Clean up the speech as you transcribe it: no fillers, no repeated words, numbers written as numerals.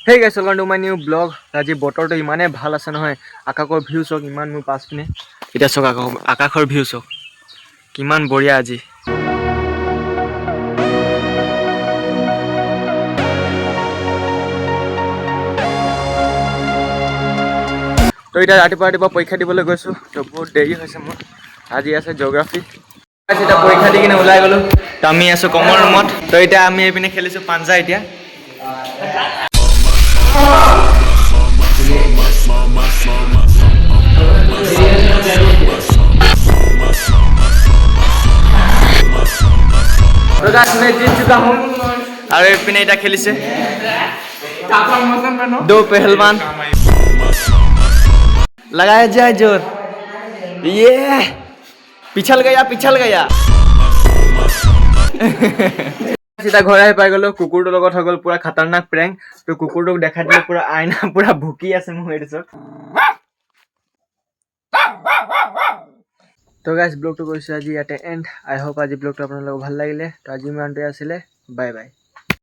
Hey guys, welcome to my new blog. আজি বতৰটো ইমানে ভাল আছে নহয়, আকাশৰ ভিউ চক ইমান মোৰ পাছপিনে। এটা চক আকাশৰ ভিউ চক কিমান বঢ়িয়া আজি। তো এটা ৰাতিপুৱা পৰীক্ষা দিবলৈ গৈছো, তো বহুত দেৰি হৈছে মোৰ। আজি আছে জিঅ'গ্ৰাফি। এটা পৰীক্ষা দি কিনে ওলাই গলো, তো আমি আছো কমন ৰুমত। তো এতিয়া আমি এইপিনে খেলিছো পাঞ্জা এতিয়া। तो गाइस मैं जीत चुका हूँ और पिने इटा खेली से दो पहलवान लगाया जाए जोर ये पिछल गया सीधा घर आहि पाइ गलो कुकुरटोर লগত হৈ গল পুরা खतरनाक प्रैंक तो कुकुरटोक দেখা দিলে পুরা আয়না পুরা ভুকি আছে মোৰ এৰিছত তো গাইস ব্লগটো কৰিছো আজি ইয়াতে এন্ড আই হোপ আজি ব্লগটো আপোনালোকক ভাল লাগিলে তো আজি ইমানটোৱে আছিলে বাই বাই